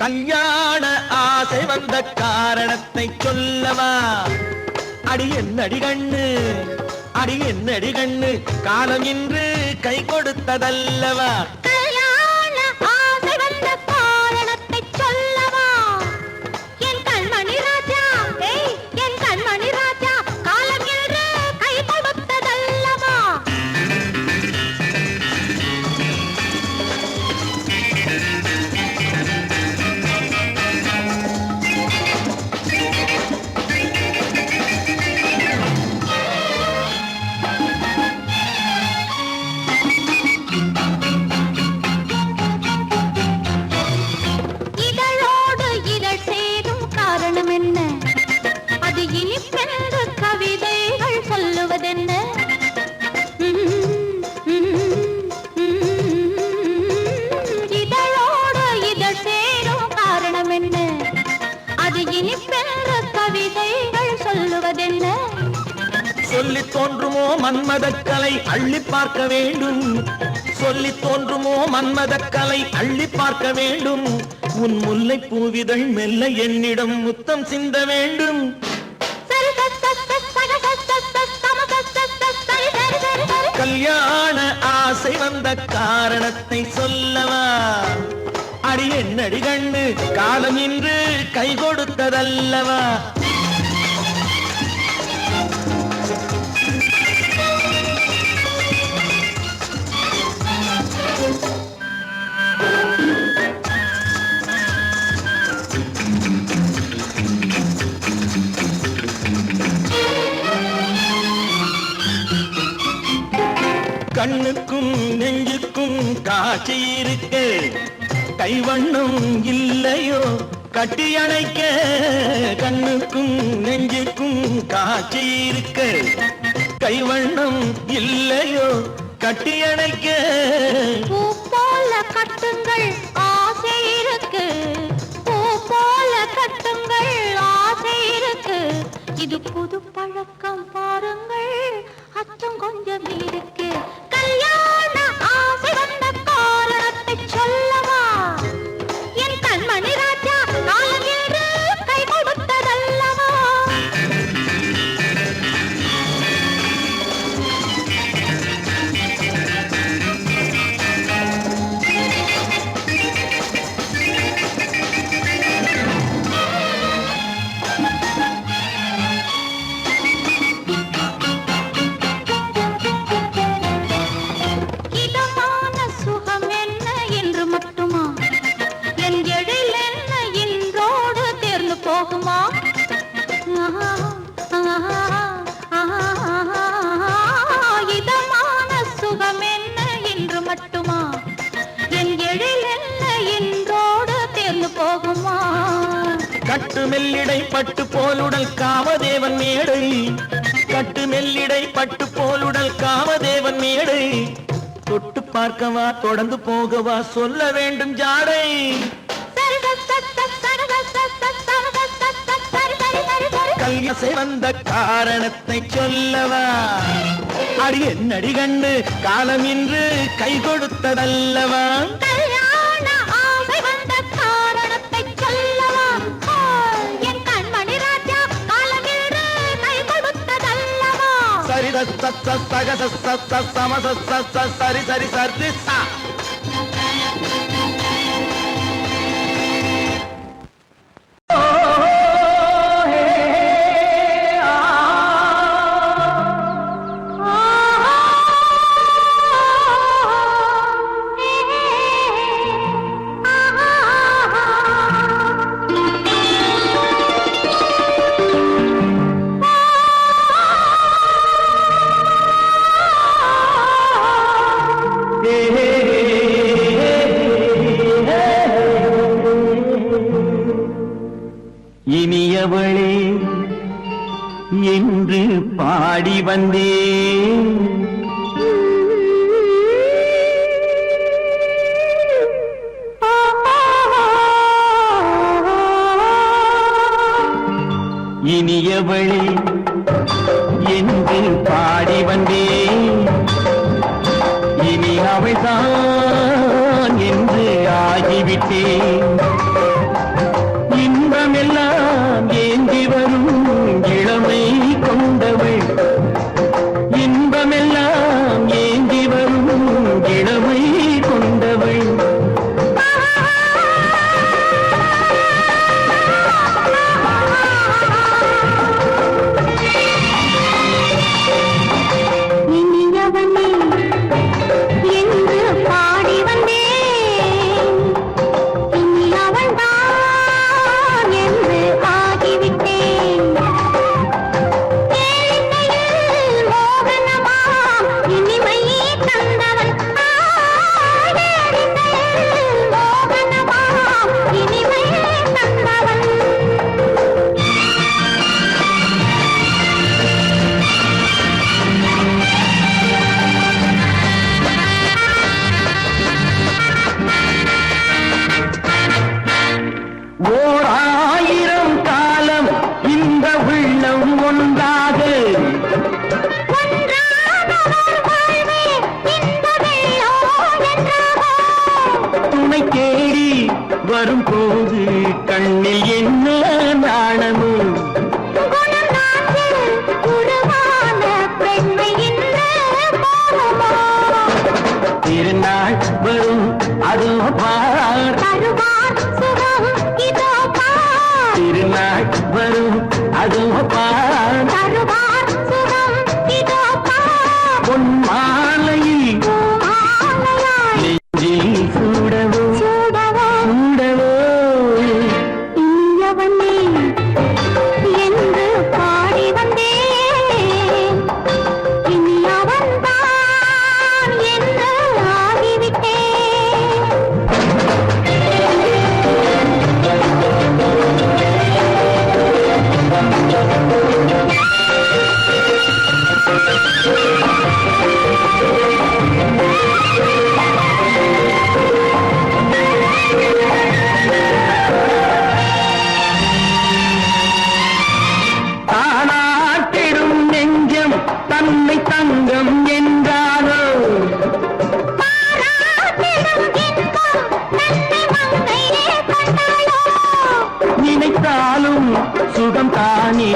கல்யாண ஆசை வந்த காரணத்தை சொல்லவா? அடி என்னடி கண்ணு, அடி என்னடி கண்ணு, காலம் இன்று கை கொடுத்ததல்லவா? கல்யாண ஆசை வந்த காரணத்தை சொல்லவா? என் கண்மணி ராஜா, என் கண்மணி ராஜா, காலம் இன்று கை கொடுத்ததல்லவா? சொல்லி தோன்றுமோ மன்மதக்கலை அள்ளி பார்க்க வேண்டும், சொல்லி தோன்றுமோ மன்மதக்கலை அள்ளி பார்க்க வேண்டும். உன் முல்லை பூவிதழ் மெல்ல என்னிடம் முத்தம் சிந்த வேண்டும். கல்யாண ஆசை வந்த காரணத்தை சொல்லவா? அடி என்னடி கண்ணு, காலம் இன்று கை கொடுத்ததல்லவா? கண்ணுக்கும் நெஞ்சுக்கும் காட்சி இருக்கு, கைவண்ணம் இல்லையோ கட்டி அணைக்க? கண்ணுக்கும் நெஞ்சுக்கும் காட்சி இருக்கு, கைவண்ணம் இல்லையோ கட்டி அணைக்க? பூ போல கட்டுங்கள் ஆசை இருக்கு, பூ போல கட்டுங்கள் ஆசை இருக்கு. இது புது பழக்கம் பாருங்கள், அச்சம் கொஞ்சம் இருக்கு. கல்யாண ஆசை வந்த காரணத்தை சொல்லவா? என் கண்மணி ராஜா, காலம் என்று கை கொடுத்ததல்லவா? இதமான சுகம் என்ன என்று மட்டுமா? என் எழில் என்ன என்றோடு தேர்ந்து போகுமா? கட்டு மெல்லிடை பட்டு போலுடல் காமதேவன் மேடை, கட்டு மெல்லிடை பட்டு போலுடல் காமதேவன் மேடை. தொட்டு பார்க்கவா தொடர்ந்து போகவா சொல்ல வேண்டும் ஜாடை. கல்யாண வந்த காரணத்தை சொல்லவா? அடி என்னடி கண்டு, காலம் இன்று கை கொடுத்ததல்லவா? கல்யாண ஆசை வந்த காரணத்தை சொல்லவா? என் கண்மணி ராஜா, காலம் இன்று கை கொடுத்ததல்லவா? சரி சக சம சரி சரி சரி சா. இனியவளே என்று பாடி வந்தேன், இனியவளே என்று பாடி வந்தேன். இனி அவள்தான் என்று ஆகிவிட்டேன். ஓராயிரம் காலம் இந்த உள்ளம் ஒன்றாக துணை தேடி வரும்போது கண்ணில் என்ன நாணமும் திருநாள் வரும் அதோ பார் திருநாள் வரும் அதோ பார் பொன் மாலையில் நெஞ்சில் சூடவோ சூடவோ என்று பாடி வந்தேன் இனி அவன்தான் என்று ஆகிவிட்டேன் தானாட்டிடும் நெஞ்சம் தன்னை தங்கம் என்றாரோ நினைத்தாலும் சுகம் தானே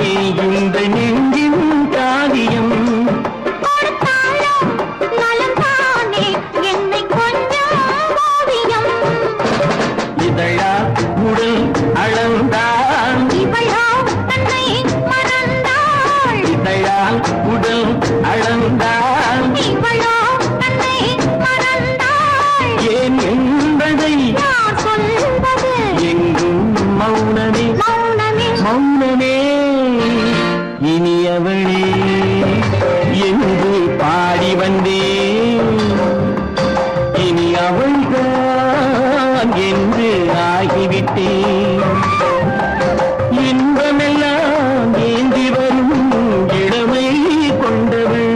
இந்த நெஞ்சின் காரியம் இதழா உடல் அளந்தான் இதழால் உடல் அளந்தான் ஏன் என்பதை எங்கும் மௌனமே மௌனமே இனியவளே என்று பாடி வந்தேன் இனி அவள்தான் என்று ஆகிவிட்டேன் இன்பமெல்லாம் ஏந்தி வரும் இளமை கொண்டவள்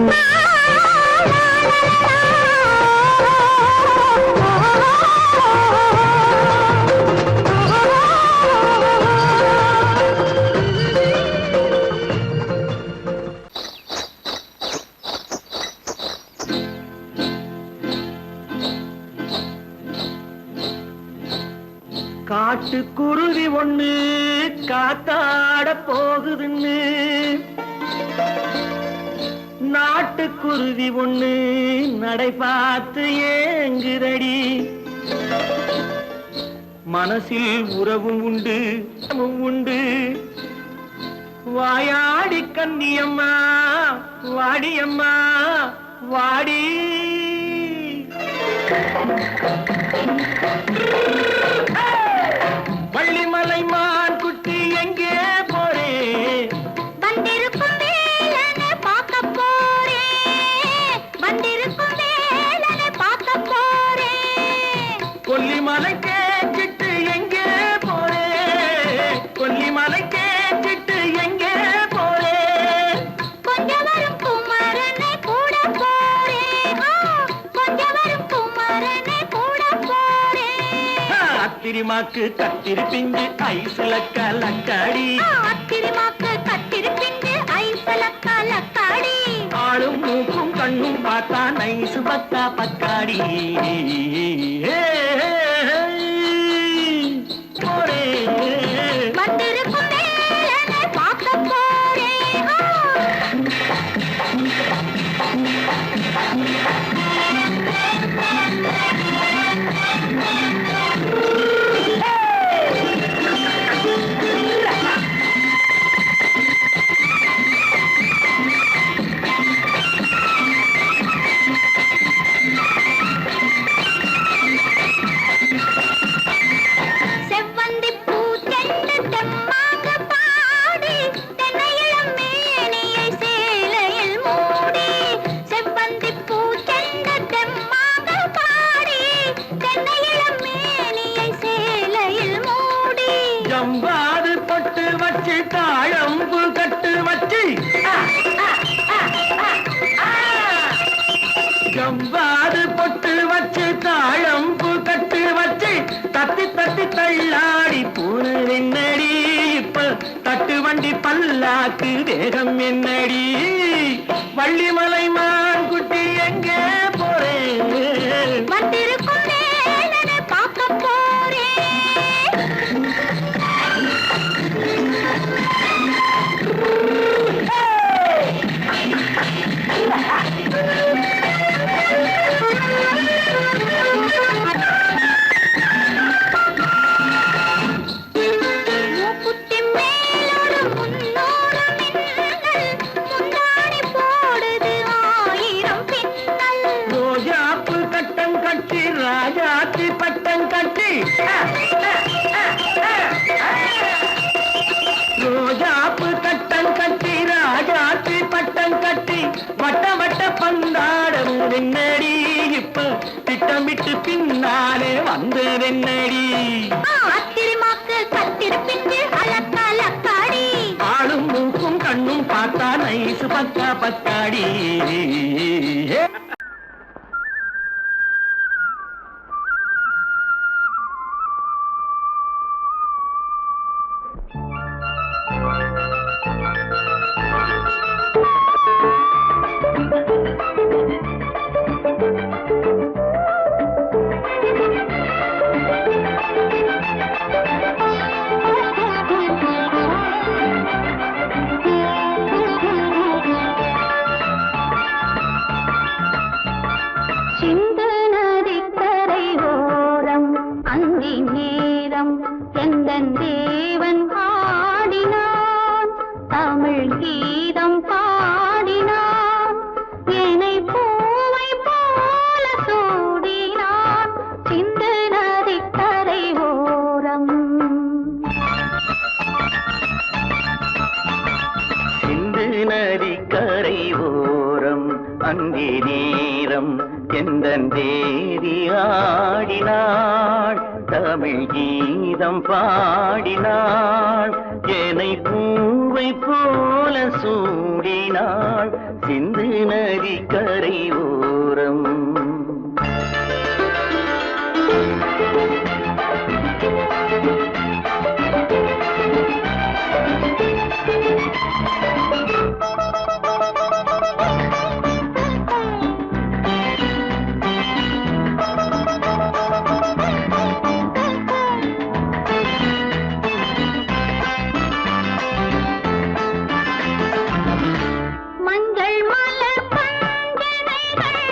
காட்டுக்குருவி ஒண்ணு காத்தாட போகுதுன்னு நாட்டுக்குருவி ஒண்ணு நடை பார்த்து ஏங்குதடி மனசில் உறவும் உண்டு உண்டு வாயாடி கன்னியம்மா வாடியம்மா வாடி வள்ளிமலை மான் குட்டி எங்கே போறே வந்திருக்கும் வேலனை பார்க்க போறேன் வந்திருக்கும் வேலனை பார்க்க போறேன் கொல்லிமலை கேட்டுட்டு எங்கே போறே கொல்லிமலை கேட்டுட்டு எங்கே போறே கொஞ்சம் வரும் குமரனை கூட போறேன் கொஞ்சம் வரும் குமரனை கூட போறேன் அத்திரிமாக்கு கத்திரி பிஞ்சு ஐசுல கலக்காடி அத்திரிமாக்கு கத்திரி பிஞ்சு ஐசுல கலக்காடி ஆளும் மூக்கும் கண்ணும் பார்த்தா நைசு பத்தா பக்காடி போறே வந்திருக்கும் வேலனை பார்க்க போறேன் செவ்வந்தி பூ தென்று தெம்மாக பாடி தென்னையிளம் மேனியை சேலையில் மூடி செவ்வந்தி பூ தென்று தெம்மாக பாடி தென்னையிளம் மேனியை சேலையில் மூடி ஜம்பாது பொட்டு வச்சு தாழம்பு கட்டு வச்சு ஜம்பாது பொட்டு வச்சு தாழம்பு கட்டு வச்சு தத்தி தத்தி தள்ளாடி போன பாக்கு தேகம் என்னடி வள்ளிமலை மான் குட்டி எங்கே போறேன் வந்திருக்கும் வேலனை பார்க்க போறேன் மூக்குத்தி மேலோடு முன்னோடு மின்னல் முந்தாடி போடுது ஆயிரம் பின்னல் ரோஜாப்பு கட்டம் கட்டி ராஜாத்தி பட்டம் கட்டி ரோஜாப்பு கட்டம் கட்டி ராஜாத்தி பட்டம் கட்டி வட்ட வட்ட பந்தாடம் என்னடி இப்ப திட்டமிட்டு பின்னாலே வந்ததென்னடி ஆத்திரமாக்கு கத்திருப்பின்று அலக்காடி ஆளும் மூக்கும் கண்ணும் பார்த்தா நைசு பக்கா பக்காடி சிந்து நதிக்கரை ஓரம் அந்தி நேரம் எந்தன் தேவன் ஆடினான் தமிழ் கீதம் பாடினான் என்னை பூவை போல சூடினான் சிந்து நதிக்கரை ஓரம் சிந்து நதிக்கரை ஓரம் அந்தி நேரம் எந்தன் தேவி ஆடினாள் தமிழ் கீதம் பாடினாள் என்னை பூவை போல சூடினாள் சிந்து நதிக்கரை ஓரம் மஞ்சள் மலர் பஞ்சனைகள்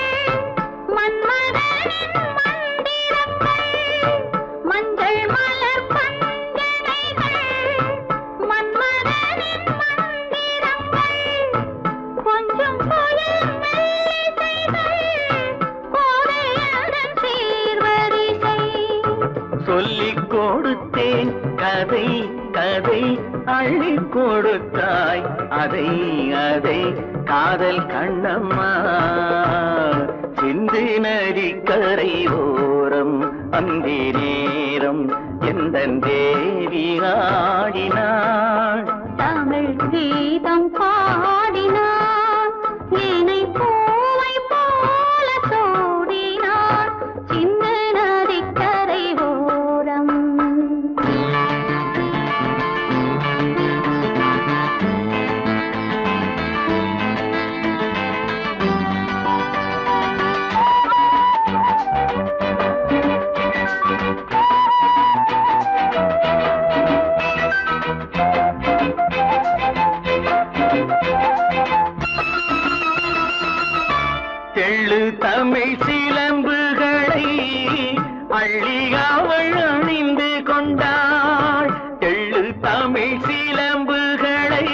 மன்மதனின் மந்திரங்கள் மஞ்சள் மலர் பஞ்சனைகள் மன்மதனின் மந்திரங்கள் கொஞ்சம் புயல் மெல்லிசைகள் கோதையதன் சீர்வரிசை சொல்லிக் கொடுத்தேன் கதை கதை அள்ளி கொடுத்தாய் அதை அதை காதல் கண்ணம்மா சிந்து நதிக்கரை ஓரம் அந்தி நேரம் எந்தன் தேவி ஆடினாள் தமிழ் கீதம் பாடினான் என்னை பூவை போல சூடினான் சிந்து நதிக்கரை ஓரம் தெள்ளு தமிழ் சிலம்புகளை அள்ளி அவள் அணிந்து கொண்டாள் தெள்ளு தமிழ் சிலம்புகளை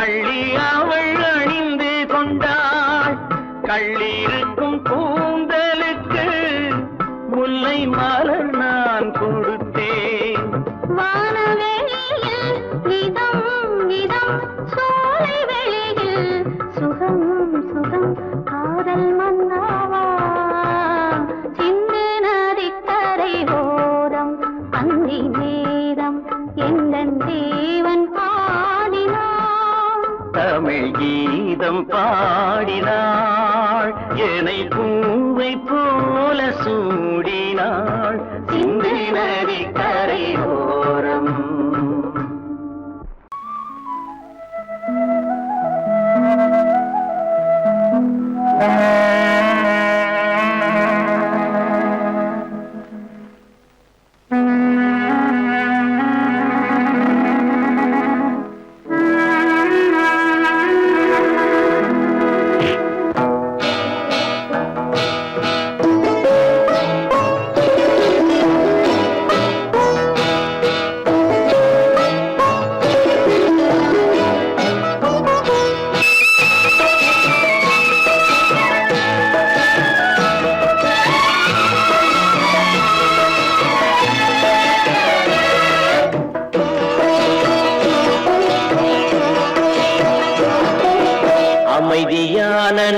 அள்ளி அவள் அணிந்து கொண்டாள் கள்ளிருக்கும் கூந்தலுக்கு முல்லை மலர் நான் கொடுத்தேன் வானவெளியில் இதம் இதம் சோலை வெளியில் சுகம் சுகம் காதல் மன்னாவா சிந்து நதிக்கரை ஓரம் அந்தி நேரம் எந்தன் தேவன் ஆடினான் தமிழ் கீதம் பாடினாள் என்னை பூவை போல சூடினாள் சிந்து நதிக்கரை ஓரம்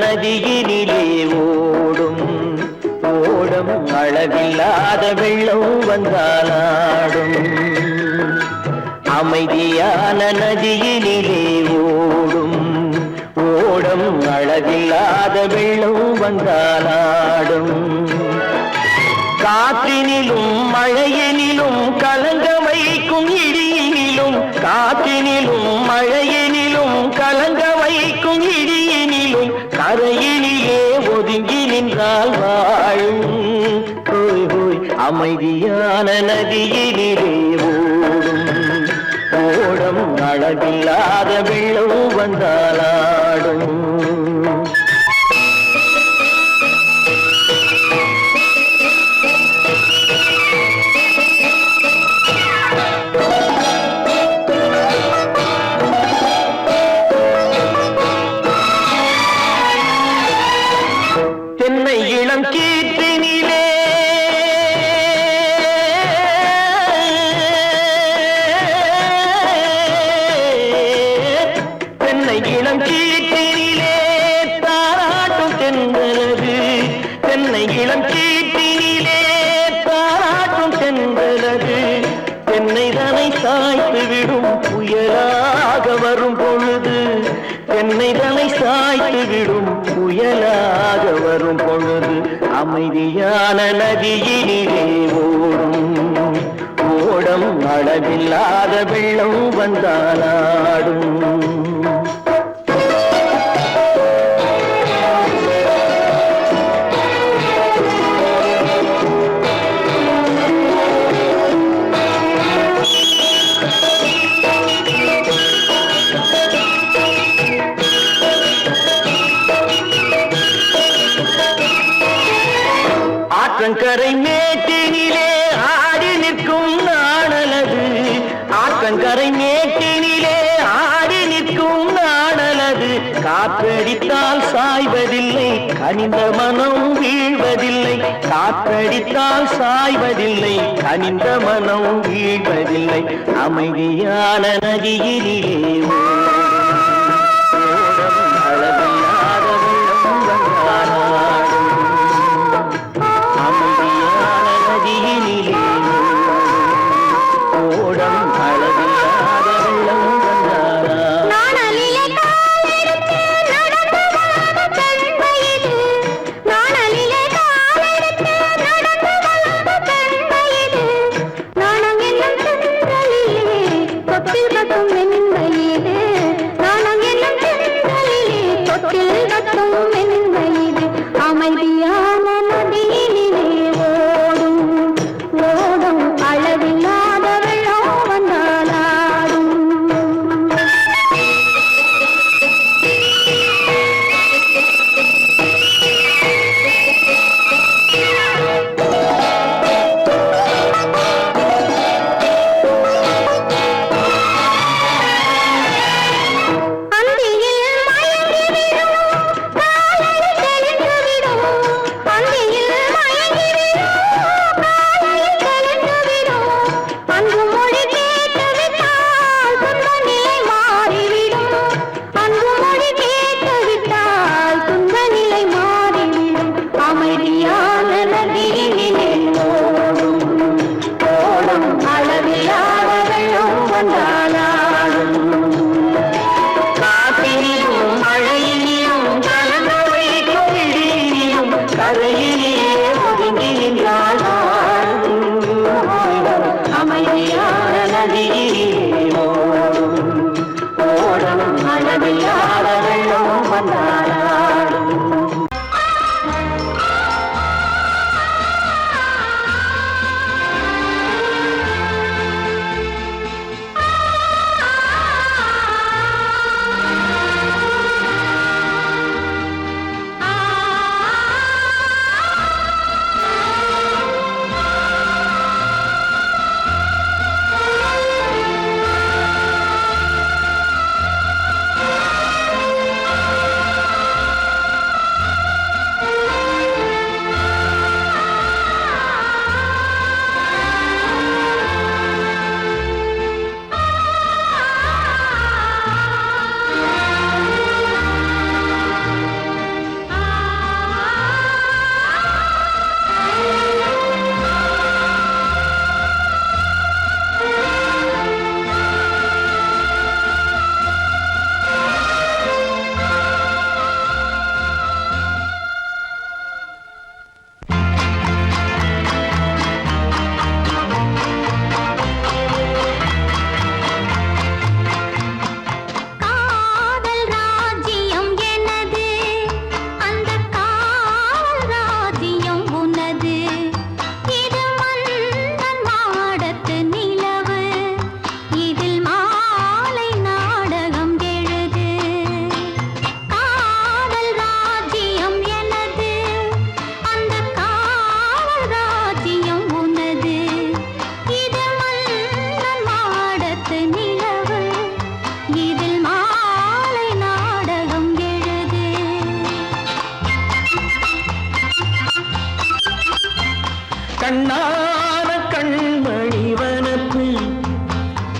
நதியினிலே ஓடும் ஓடம் அளவில்லாத வெள்ளம் வந்தாலாடும் அமைதியான நதியினிலே ஓடும் ஓடம் அளவில்லாத வெள்ளம் வந்தாலாடும் காற்றினிலும் மழையினிலும் கலங்க வைக்கும் இடியினிலும் காற்றினிலும் மழையினிலும் கலங்க வைக்கும் இடியினிலும் கரையினிலே ஒதுங்கி நின்றால் வாழும் ஹோய் ஹோய் அமைதியான நதியினிலே ஓடும் ஓடம் அளவில்லாத வெள்ளம் வந்தாலாடும் தென்னை இளம் கீற்றினிலே தென்னை இளம் கீற்றினிலே தாராட்டும் தென்றலது தென்னை இளம் கீற்றினிலே தாராட்டும் தென்றலது தென்னை தனை சாய்த்து விடும் புயலாக வரும் பொழுது தென்னை தனை சாய்த்து விடும் புயலாக வரும் பொழுது அமைதியான நதியினிலே ஓடும் ஓடம் அளவில்லாத வெள்ளம் வந்தாலாடும் ஆற்றங்கரை மேட்டினிலே ஆடி நிற்கும் நாணலது ஆற்றங்கரை மேட்டினிலே ஆடி நிற்கும் நாணலது காற்றடித்தால் சாய்வதில்லை கனிந்த மனம் வீழ்வதில்லை காற்றடித்தால் சாய்வதில்லை கனிந்த மனம் வீழ்வதில்லை அமைதியான நதியினிலே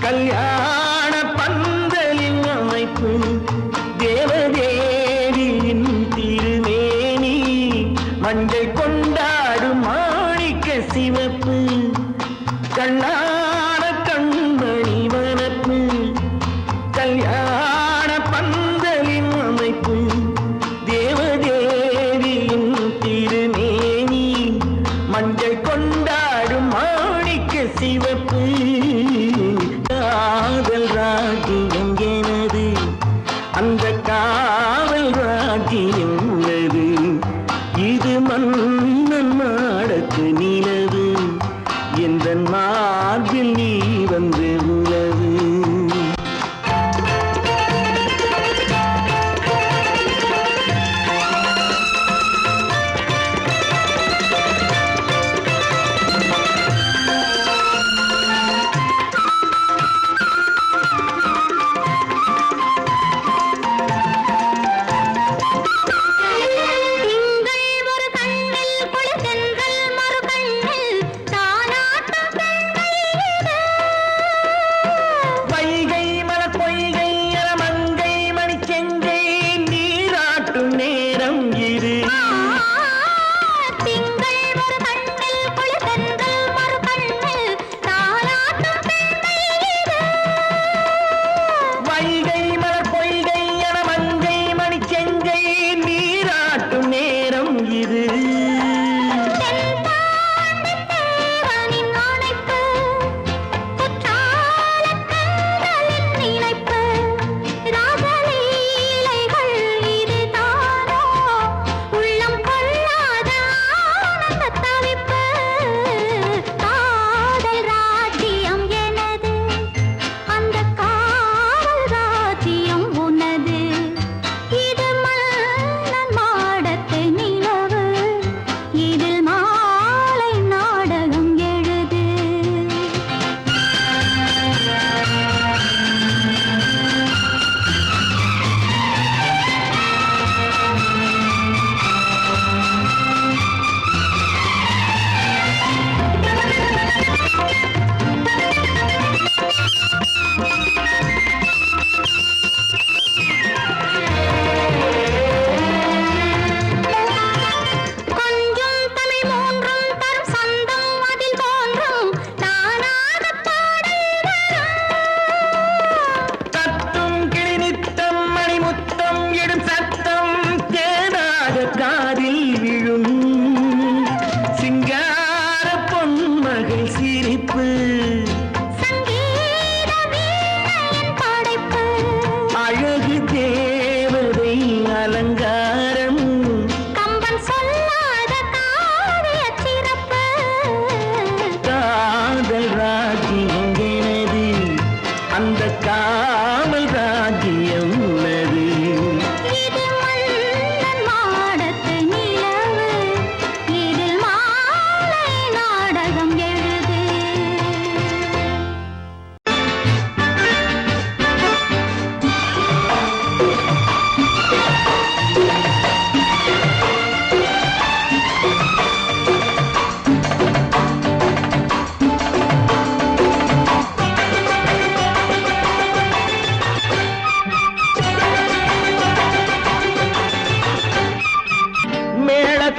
கல்யாண பந்தலின் அமைப்பு தேவதேவியின் திருமேனி மஞ்சள் கொண்டாடும் மாணிக்க சிவப்பு கண்ணான கண்மணி வனப்பு கல்யாண பந்தலின் அமைப்பு தேவதேவியின் திருமேனி மஞ்சள் கொண்டாடும் மாணிக்க சிவப்பு காதல் ராஜ்யம் எனது அந்த காவல் ராஜ்யம் உள்ளது இது மன்னன் மாடத்து நிலவு எந்த மார்பில் நீ வந்து உலவு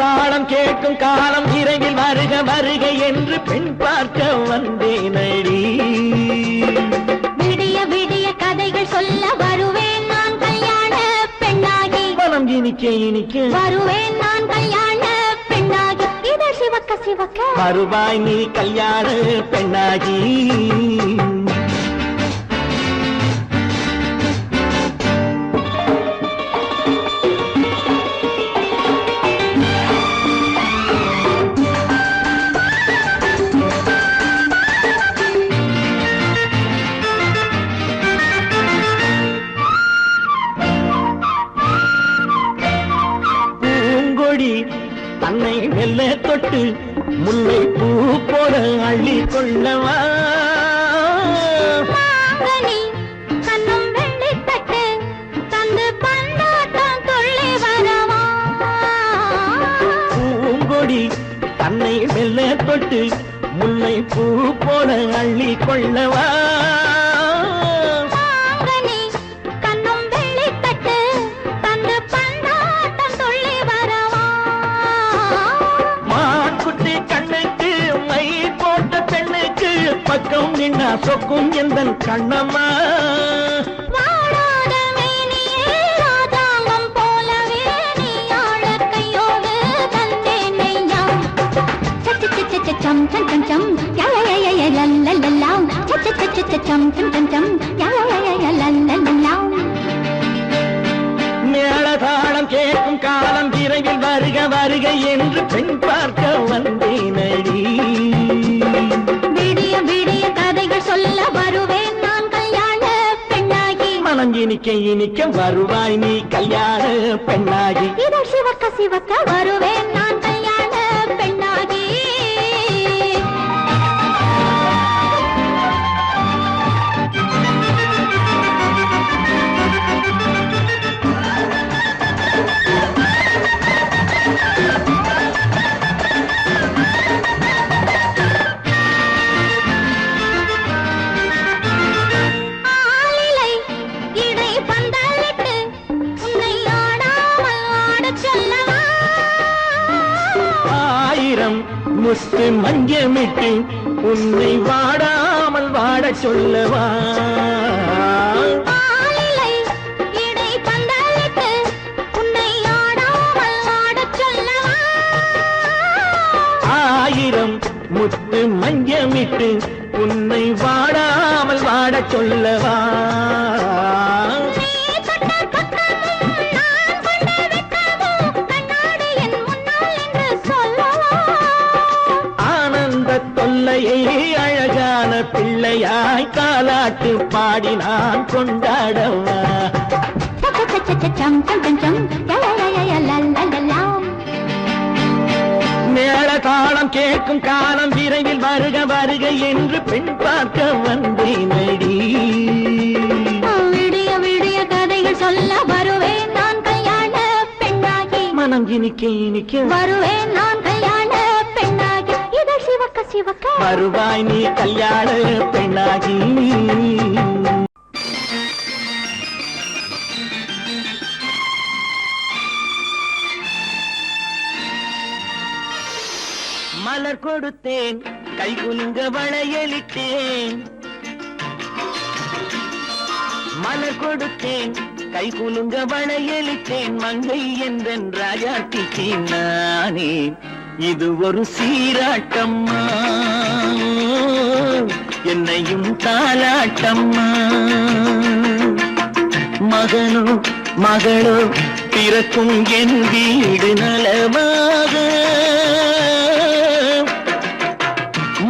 தாளம் கேட்கும் காலம் விரைவில் வருக வருக என்று பெண் பார்க்க வந்தேனடி. விடிய விடிய கதைகள் சொல்ல வருவேன் நான் கல்யாண பெண்ணாகி. மனம் இனிக்க இனிக்க வருவேன் நான் கல்யாண பெண்ணாகி. இது சிவக்க சிவக்க வருவாய் நீ கல்யாண பெண்ணாகி. தன்னை மெல்ல தொட்டு முல்லை பூ போல அள்ளி கொள்ளவா. கண்ணும் வெள்ளி தட்டு தந்து பந்தாட்டம் துள்ளி வரவா. பூங்கொடி தன்னை மெல்ல தொட்டு முல்லை பூ போல அள்ளி கொள்ளவா. சொக்கும் எந்தன் கண்ணம்மா வாடாத மேனியே ராஜாங்கம் போலவே நீ ஆள கையோடு தந்தேனையா சச்சச்சச்சச்சம் சம் சம் சம் யயயய லல்லலல்லா சச்சச்சச்சச்சம் சம் சம் சம் யயயய லல்லலல்லா மேளதாளம் கேட்கும் காலம் விரைவில் வருக வருக என்று பெண் பார்க்க வந்தேனடி விடிய விடிய கதைகள் சொல்ல வருவேன் நான் கல்யாண பெண்ணாகி மனம் இனிக்க இனிக்க வருவாய் நீ கல்யாண பெண்ணாகி இதழ் சிவக்க சிவக்க வருவேன் நான் கல்யாண பெண்ணாகி ஆலிலை இடை பந்தலிட்டு உன்னை ஆடாமல் ஆடச் சொல்லவா ஆயிரம் முத்து மஞ்சமிட்டு உன்னை வாடாமல் வாடச் சொல்லவா ஆலிலை இடை பந்தலிட்டு உன்னை ஆடாமல் ஆடச் சொல்லவா ஆயிரம் முத்து மஞ்சமிட்டு உன்னை வாடாமல் வாடச் சொல்லவா நீ தொட்ட பக்கமும் நான் கொண்ட வெட்கமும் கண்ணாடி என் முன்னால் என்று சொல்லவா ஆனந்த தொல்லையை அழகான பிள்ளையாய் காலாட்டு பாடி நான் கொண்டாடவா சச்சச்சச்சச்சம் சம் சம் சம் யயயய லல்லலல்லா மேள தாளம் கேட்கும் காலம் விரைவில் வருக வருக என்று பெண் பார்க்க வந்தேனடி விடிய விடிய கதைகள் சொல்ல வருவேன் நான் கல்யாண பெண்ணாகி மனம் இனிக்க இனிக்க வருவேன் நான் கல்யாண பெண்ணாகி இதழ் சிவக்க சிவக்க வருவாய் நீ கல்யாண பெண்ணாகி மலர் கொடுத்தேன் கை குலுங்க வளையலிட்டேன் மலர் கொடுத்தேன் கை குலுங்க வளையலிட்டேன் மங்கை என்றன் ராஜாத்திக்கு நானே இது ஒரு சீராட்டம்மா என்னையும் தாலாட்டம்மா மகனோ மகளோ பிறக்கும் என் வீடு நலமாக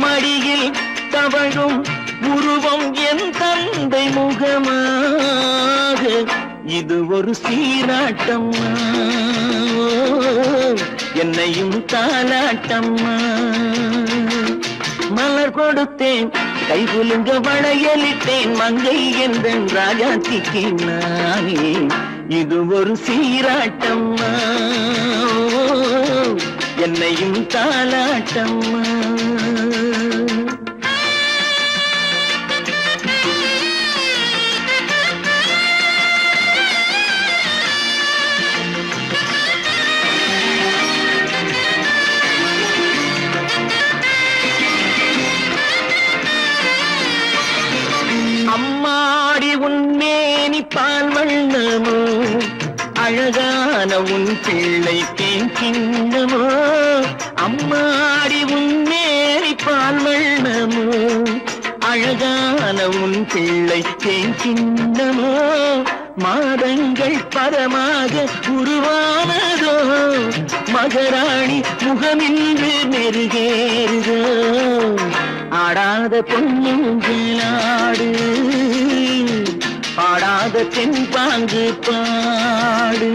மடியில் தவழும் உருவம் என் தந்தை முகமாக இது ஒரு சீராட்டம்மா என்னையும் தாலாட்டம்மா மலர் கொடுத்தேன் கை குலுங்க வளையலிட்டேன் மங்கை என்றன் ராஜாத்திக்கு நானே இது ஒரு சீராட்டம்மா என்னையும் தாலாட்டம்மா அம்மாடி உன்மேனி பால் வண்ணமோ அழகான உன் பிள்ளை தேன் கிண்ணமோ அம்மாடி உன்மேனி பால் வண்ணமோ அழகான உன் பிள்ளை தேன் கிண்ணமோ மாதங்கள் பரமாக உருவானதோ மகராணி முகமின்று நெருகேறுதோ ஆடாத பொன்னுங்களாடு பாடாத தென்பாங்கு பாடு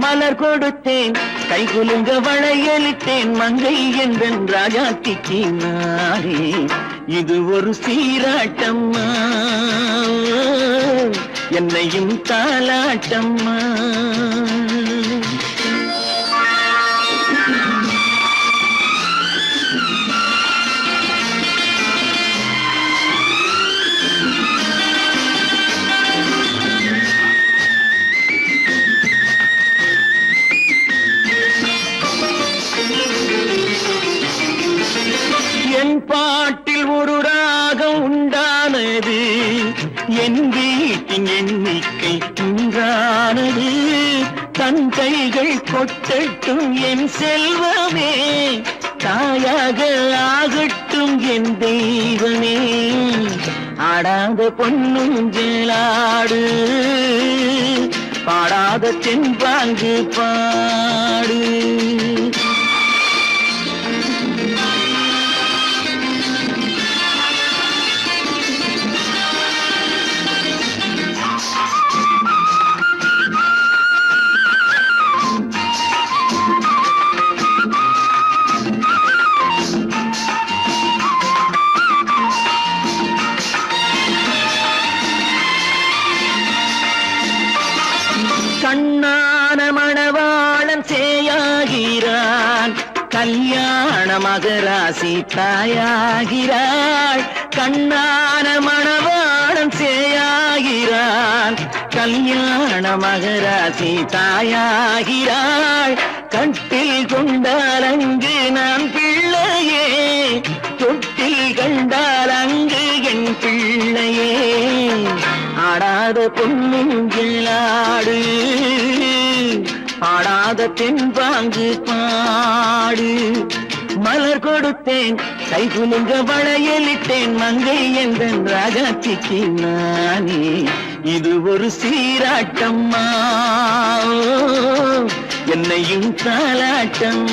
மலர் கொடுத்தேன் கை குலுங்க வளையலிட்டேன் மங்கை என்றன் ராஜாத்திக்கு நானே இது ஒரு சீராட்டம்மா என்னையும் தாலாட்டம்மா என் பாட்டில் ஒரு ராகம் உண்டா என் வீட்டின் எண்ணிக்கை உண்டானது தன் கைகள் கொட்டட்டும் என் செல்வமே தாயாக ஆகட்டும் என் தெய்வமே ஆடாத பொன்னுஞ்சலாடு பாடாத தென்பாங்கு பாடு கண்ணான மணவாளன் சேயாகிறான் கல்யாண மகராசி தாயாகிறாள் கண்ணான மணவாளன் சேயாகிறான் கல்யாண மகராசி தாயாகிறாள் கட்டில் கொண்டால் அங்கு நான் பிள்ளையே தொட்டில் கண்டால் அங்கு என் பிள்ளையே ஆடாத பொன்னுஞ்சலாடு பாடாத தென்பாங்கு பாடு மலர் கொடுத்தேன் கை குலுங்க வளையலிட்டேன் மங்கை எந்தன் ராஜாத்திக்கு நானே இது ஒரு சீராட்டம்மா என்னையும் தாலாட்டம்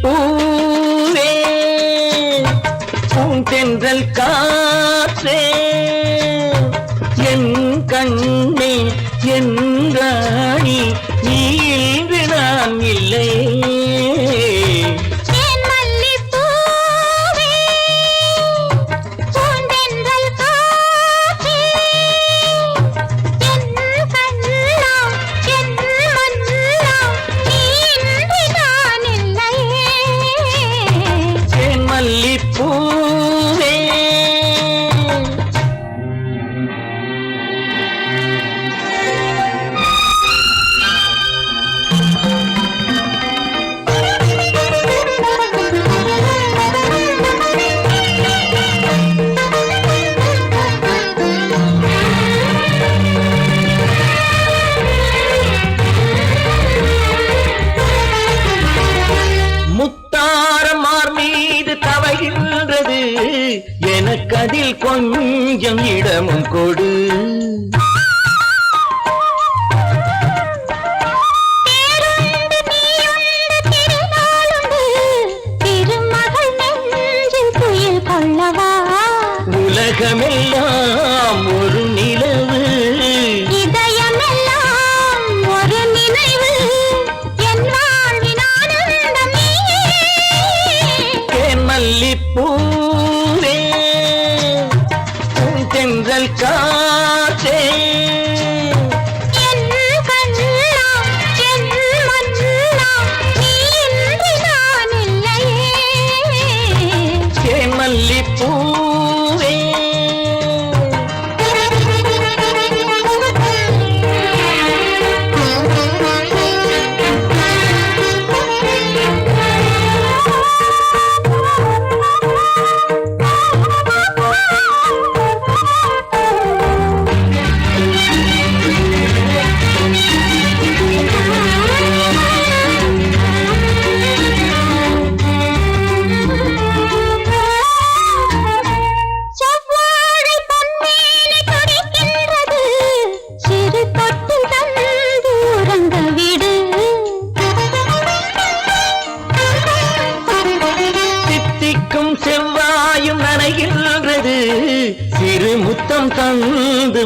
பூவே பூந்தென்றல் காற்றே என் கண்ணே என் ராணி நீ இன்று நான் இல்லை எனக்கதில் கொஞ்சம் இடமும் கொடு உலகமெல்லாம் ஒரு நிலவு இதயமெல்லாம் ஒரு நினைவு என் வாழ்வின் ஆனந்தமே தேன் மல்லிப்பூவே தென்றல் காற்றே என் கண்ணா என் மன்னா நீ இன்று நான் இல்லையே தேன் மல்லிப்பூவே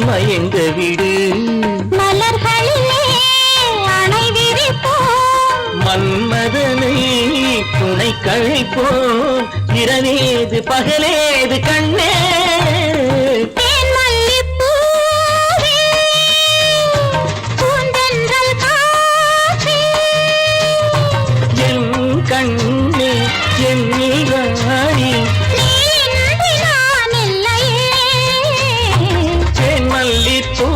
மயங்க விடு மலர்களிலே அணை விரிப்போம் மன்மதனை துணை கழிப்போம் இரவேது பகலேது கண்ணே தேன்மல்லிப்பூவே, பூந்தென்றல் காற்றே, என் கண்ணே என் நீராணி நீ இன்றி நான் இல்லையே. தேன்மல்லிப்பூ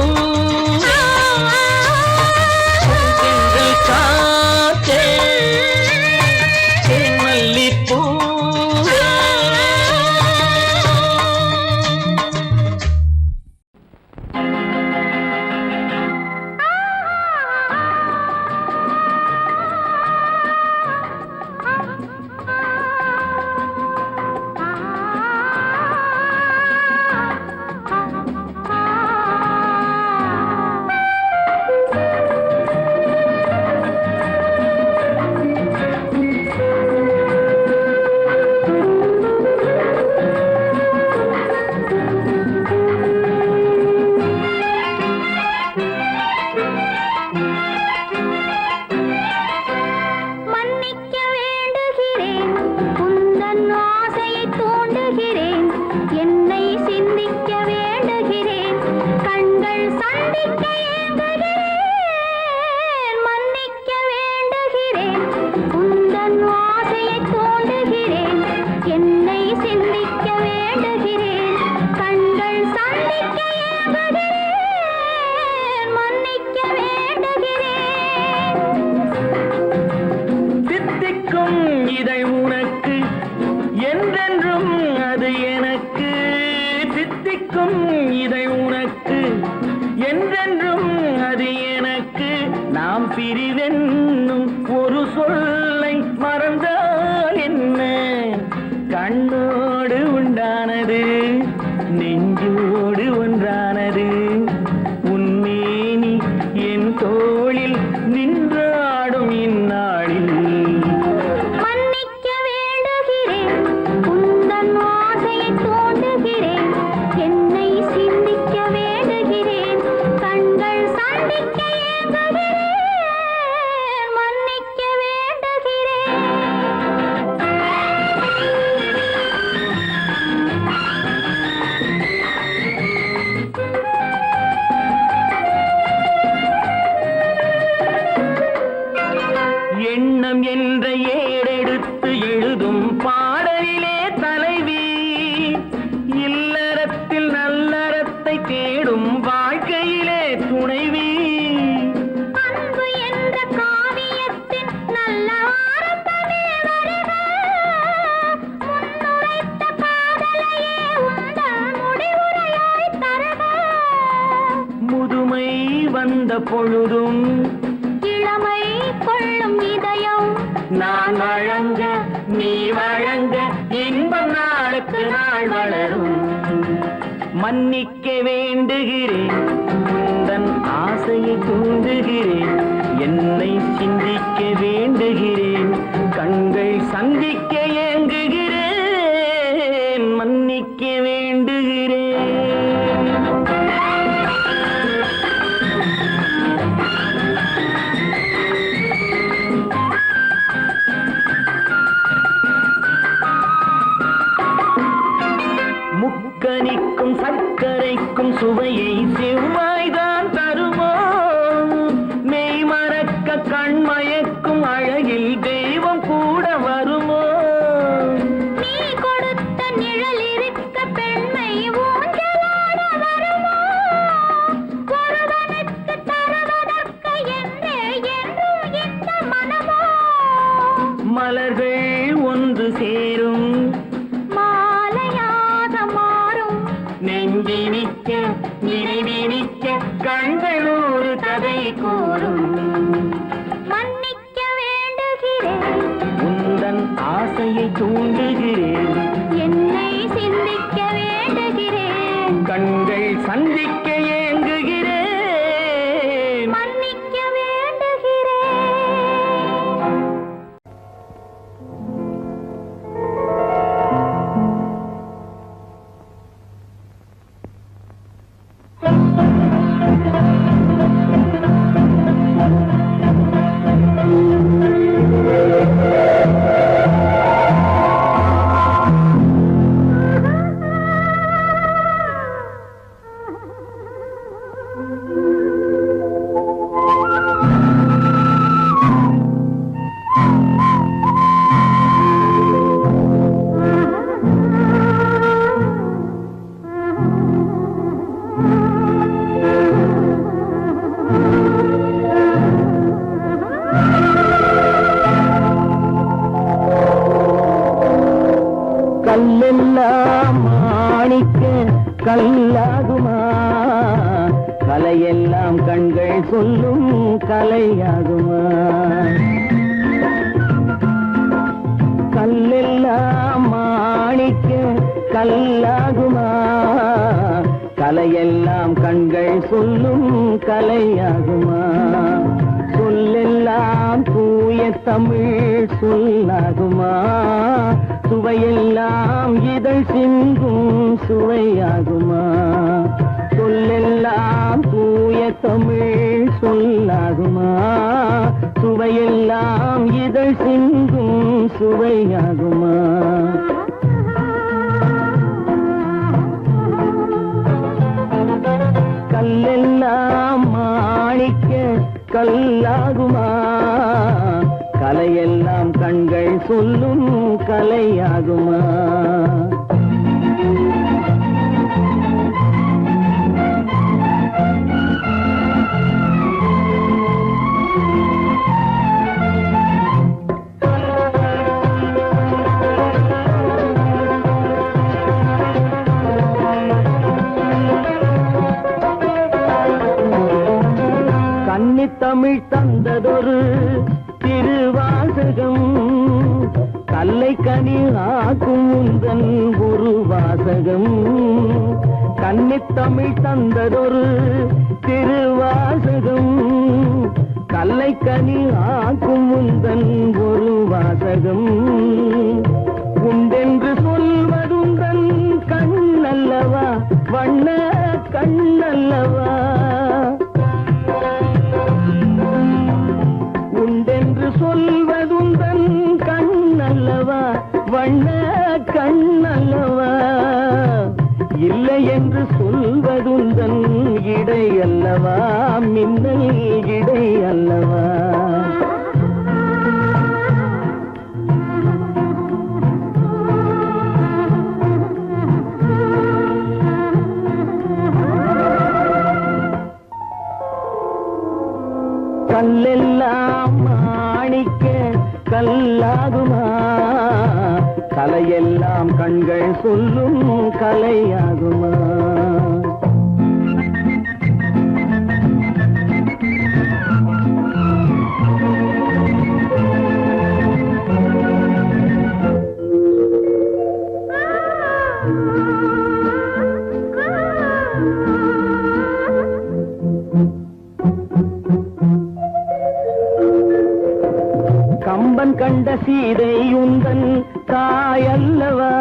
சென்றல் காற்றே தேன்மல்லிப்பூ மன்னிக்க வேண்டுகிறேன், உந்தன் ஆசையை தூண்டுகிறேன், என்னை சிந்திக்க வேண்டுகிறேன், கண்கள் சந்திக்க ஏங்குகிறேன். மன்னிக்க வேண்டுகிறேன், உந்தன் ஆசையை தூண்டுகிறேன், என்னை சிந்திக்க வேண்டுகிறேன், கண்கள் சந்திக்க ஏங்குகிறேன். மன்னிக்க வேண்டுகிறேன். தித்திக்கும் இதை உனக்கு என்றென்றும் அது எனக்கு தித்திக்கும் இதை உனக்கு என்றென்றும் அது எனக்கு நாம் பிரிவென்னும் ஒரு சொல்லை மறந்தால் என்ன கண்ணோடு உண்டானது நெஞ்சோடு ஒன்றானது உன்மேனி என் தோளில் நின்றாடும் இந்நாளில் மன்னிக்க வேண்டுகிறேன், உந்தன் ஆசையை தூண்டுகிறேன், என்னை சிந்திக்க வேண்டுகிறேன், கண்கள் சந்திக்க ஏங்குகிறேன். மன்னிக்க வேண்டுகிறேன். எண்ணம் என்ற ஏடெடுத்து எழுதும் பாடலிலே தலைவி இல்லறத்தில் நல்லறத்தை தேடும் வாழ்க்கையிலே துணைவி அன்பு என்ற காவியத்தின் நல்ல ஆரம்பமே வருக. முன்னுரைத்த காதலையே உந்தன் முடிவுரையாய் தருக. முதுமை வந்த பொழுதும் இளமை கொள்ளும் இதயம் நான் வழங்க நீ வழங்க இன்பம் நாளுக்கு நாள் வளரும் மன்னிக்க வேண்டுகிறேன் உந்தன் ஆசையை தூண்டுகிறேன் என்னை சிந்திக்க வேண்டுகிறேன் கண்கள் சந்திக்க ஏங்குகிறேன் மன்னிக்க வேண்டுகிறேன் முக்கனிக்கும் சர்க்கரைக்கும் சுவையை செவ்வாய்தான் தருமோ மெய் மறக்க கண்மயக்கும் அழகில் தெய்வம் கூட வருமோ நீ கொடுத்த நிழல் இருக்க பெண்மை ஊஞ்சலாட வருமோ ஒருவனுக்கு தருவதற்கு என்றே என்றும் இந்த மனமோ மலர்கள் ஒன்று சேரும் மாலையாக மாறும் நெஞ்சினிக்க நினைவினிக்க கண்கள் ஒரு கதை கூறும் மன்னிக்க வேண்டுகிறேன் உந்தன் ஆசையை தூண்டுகிறேன் என்னை சிந்திக்க வேண்டுகிறேன் கண்கள் சந்திக்க ஏங்குகிறேன் மன்னிக்க வேண்டுகிறேன் கலையெல்லாம் கண்கள் சொல்லும் கலையாகுமா? கல்லெல்லாம் மாணிக்க கல்லாகுமா? கலையெல்லாம் கண்கள் சொல்லும் கலையாகுமா? சொல்லெல்லாம் தூய தமிழ் சொல்லாகுமா? சுவையெல்லாம் இதழ் சிந்தும் சுவையாகுமா? சொல்லெல்லாம் தூய தமிழ் சொல்லாகுமா? சுவையெல்லாம் இதழ் சிந்தும் சுவையாகுமா? கல்லெல்லாம் மாணிக்க கல்லாகுமா? கலையெல்லாம் கண்கள் சொல்லும் கலையாகுமா? தமிழ் தந்ததொரு திருவாசகம் கல்லை கனி ஆக்கும் உந்தன் ஒரு வாசகம். கன்னித்தமிழ் தந்ததொரு திருவாசகம் கல்லை கனி ஆக்கும் உந்தன் ஒரு வாசகம். உண்டென்று சொல்வதுந்தன் கண்ணல்லவா வண்ண கண்ணல்லவா? உண்டென்று சொல்வதுந்தன் கண்ணல்லவா வண்ண கண்ணல்லவா? இல்லை என்று சொல்வதுந்தன் இடை அல்லவா மின்னல் இடை அல்லவா? கல்லெல்லாம் மாணிக்க கல்லாகுமா? கலையெல்லாம் கண்கள் சொல்லும் கலையாகுமா? கம்பன் கண்ட சீதை உந்தன் தாயல்லவா?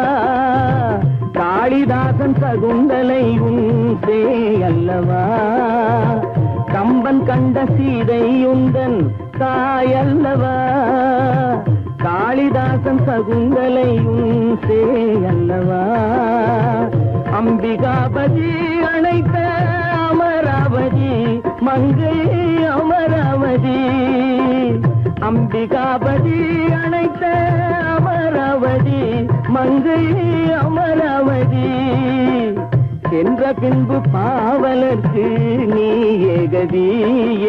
காளிதாசன் சகுந்தலை உன் சேயல்லவா? கம்பன் கண்ட சீதை உந்தன் தாயல்லவா? காளிதாசன் சகுந்தலை உன் சேயல்லவா? அம்பிகாபதி அணைத்த அமராவதி மங்கை அமராவதி. அம்பிகாபதி அணைத்த அமராவதி மங்கை அமராவதி. சென்ற பின்பு பாவலர்க்கு நீ ஏகதி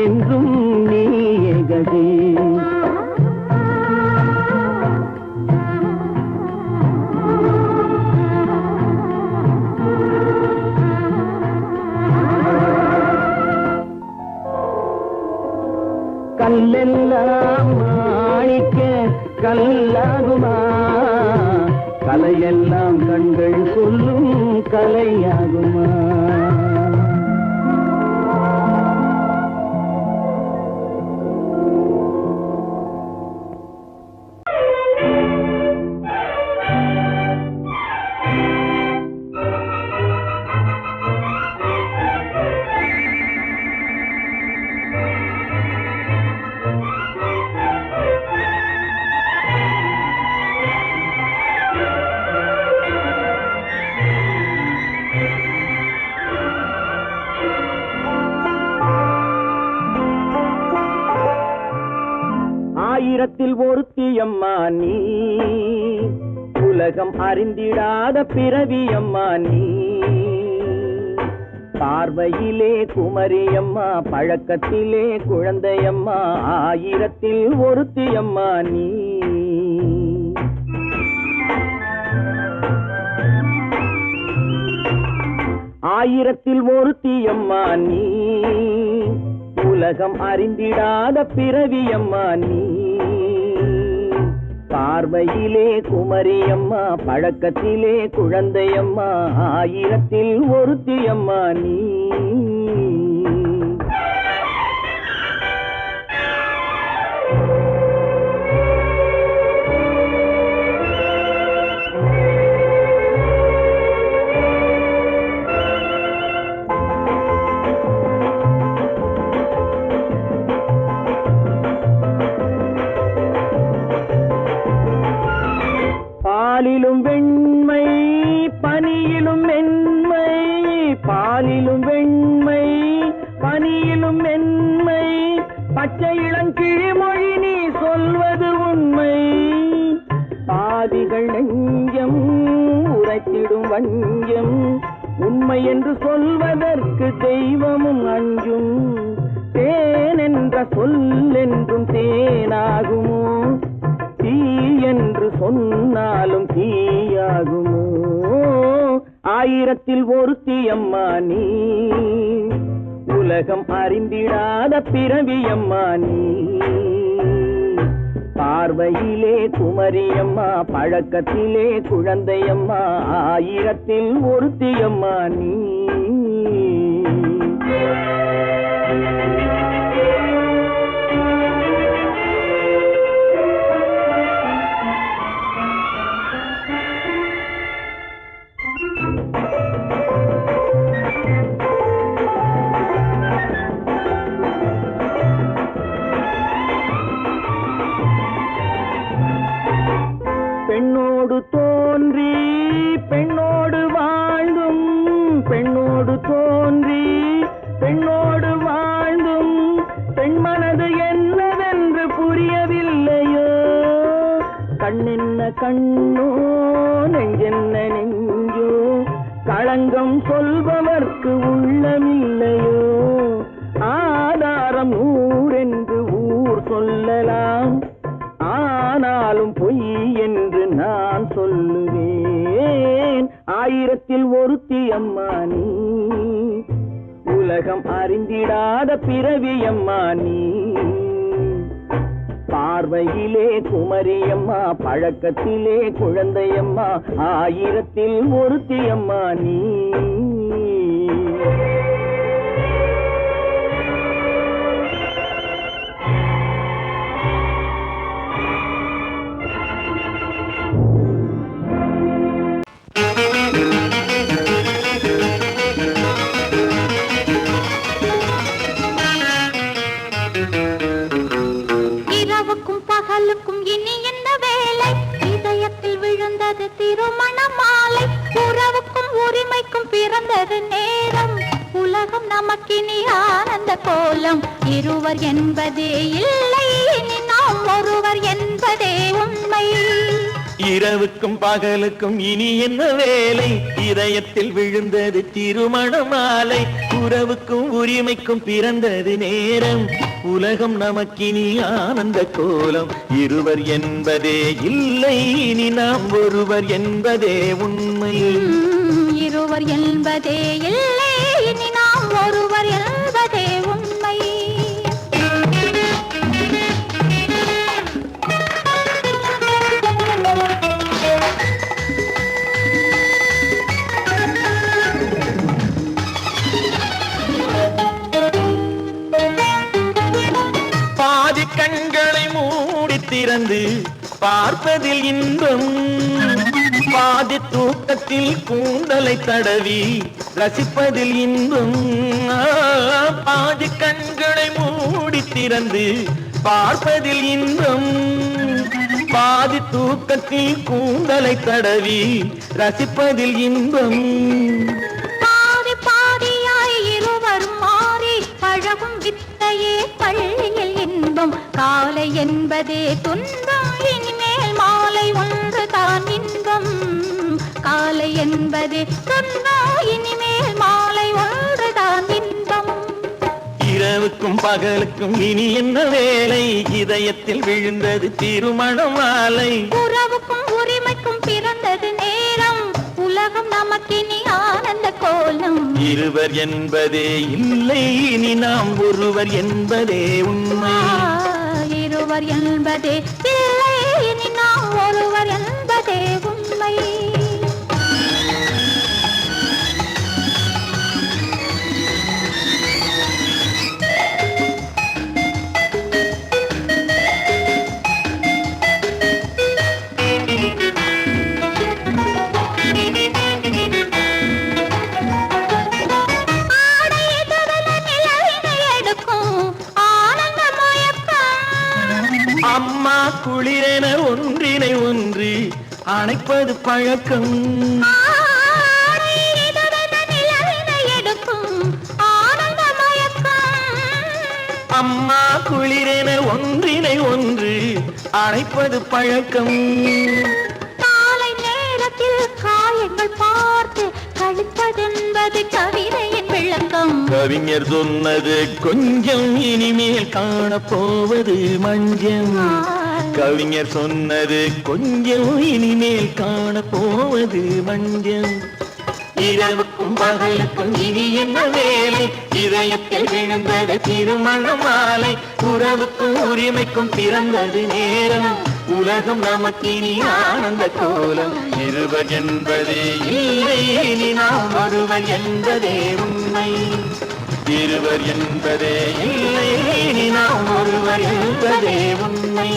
என்றும் நீ ஏகதி. கல்லெல்லாம் மாணிக்க கல்லாகுமா? கலையெல்லாம் கண்கள் சொல்லும் கலையாகுமா? ஆயிரத்தில் ஒருத்தியம்மா நீ, உலகம் அறிந்திடாத பிறவியம்மா நீ. பார்வையிலே குமரியம்மா, பழக்கத்திலே குழந்தையம்மா, ஆயிரத்தில் ஒருத்தியம்மா நீ. ஆயிரத்தில் ஒருத்தியம்மா நீ, உலகம் அறிந்திடாத பிறவியம்மா நீ. பார்வையிலே குமரியம்மா, பழக்கத்திலே குழந்தையம்மா, ஆயிரத்தில் ஒருத்தியம்மா நீ. பாலிலும் வெண்மை பனியிலும் மென்மை, பாலிலும் வெண்மை பனியிலும் மென்மை, பச்சை இளங்கிழிமொழி நீ சொல்வது உண்மை. பாதிகள் நெஞ்சம் உரைத்திடும் வஞ்சம், உண்மை என்று சொல்வதற்கு தெய்வமும் அஞ்சும். தேன் என்ற சொல் என்றும் தேனாகுமோ, தீ என்று சொன்னாலும் தீயாகுமோ. ஆயிரத்தில் ஒருத்தியம்மா நீ. உலகம் அறிந்திடாத பிறவியம்மா நீ. பார்வையிலே குமரியம்மா, பழக்கத்திலே குழந்தையம்மா, ஆயிரத்தில் ஒருத்தியம்மா நீ. பெண்ணோடு தோன்றி பெண்ணோடு வாழ்ந்தும், பெண்ணோடு தோன்றி பெண்ணோடு வாழ்ந்தும், பெண் மனது என்னவென்று புரியவில்லையோ. கண்ணென்ன கண்ணோ, நெஞ்சென்ன நெஞ்சோ, களங்கம் சொல்பவர்க்கு உள்ளமில்லையோ. ஆதாரம் ஊரென்று ஊர் சொல்லலாம், ஆனாலும் பொய் என்று நான் சொல்லுவேன். ஆயிரத்தில் ஒருத்தியம்மா நீ. உலகம் அறிந்திடாத பிறவியம்மா நீ. பார்வையிலே குமரியம்மா, பழக்கத்திலே குழந்தையம்மா, ஆயிரத்தில் ஒருத்தியம்மா நீ. இனி என்ன வேலை, இதயத்தில் விழுந்தது திருமண மாலை. உறவுக்கும் உரிமைக்கும் பிறந்தது நேரம், உலகம் நமக்கினி ஆனந்த கோலம். இருவர் என்பதே இல்லை, இனி நாம் ஒருவர் என்பதே உண்மை. இரவுக்கும் பகலுக்கும் இனி என்ன வேலை, இதயத்தில் விழுந்தது திருமண மாலை. உறவுக்கும் உரிமைக்கும் பிறந்தது நேரம், உலகம் நமக்கினி ஆனந்த கோலம். இருவர் என்பதே இல்லை, இனி நாம் ஒருவர் என்பதே உண்மை. இருவர் என்பதே இல்லை, இனி நாம் ஒருவர் என்பதே உண்மை. கண்களை மூடி திறந்து பார்ப்பதில் இன்பம், பாதி தூக்கத்தில் கூந்தலை தடவி ரசிப்பதில் இன்பம். பாதி கண்களை மூடி திறந்து பார்ப்பதில் இன்பம், பாதி தூக்கத்தில் கூந்தலை தடவி ரசிப்பதில் இன்பம். பாதி பாதியாய் இருவர் மாறி பழகும் வித்தையே பள்ளியில் இன்பம். காலை என்பதே துன்பம், இனிமேல் மாலை ஒன்று தான் இன்பம். காலை என்பதே துன்பம், இனிமேல் மாலை ஒன்று தான் இன்பம். இரவுக்கும் பகலுக்கும் இனி என்ன வேலை, இதயத்தில் விழுந்தது திருமண மாலை. உறவுக்கும் உரிமைக்கும் பிறந்தது நேரம், உலகம் நமக்கினி ஆனந்த கோலம் இருவர் என்பதே இல்லை இனி நாம் ஒருவர் என்பதே உண்மை இருவர் என்பதே இல்லை இனி நாம் ஒருவர் என்பதே உண்மை அம்மா குளிரென ஒன்றினை ஒன்று அணைப்பது பழக்கம் அம்மா குளிரென ஒன்றினை ஒன்று அணைப்பது பழக்கம் காலை நேரத்தில் காயங்கள் பார்த்து கழிப்பதென்பது கவிதையின் விளக்கம் கவிஞர் சொன்னது கொஞ்சம் இனிமேல் காணப்போவது மஞ்சம் கவிஞர் சொன்னது கொஞ்சம் இனிமேல் காணப்போவது மஞ்சம் இரவுக்கும் பகலுக்கும் இனி என்ன வேலை இதயத்தில் விழுந்தது திருமண மாலை உறவுக்கும் உரிமைக்கும் பிறந்தது நேரம் உலகம் நமக்கினி ஆனந்த கோலம் இருவர் என்பதே இல்லை இனி நாம் ஒருவர் என்பதே உண்மை இருவர் என்பதே இல்லை இனி நாம் ஒருவர் என்பதே உண்மை.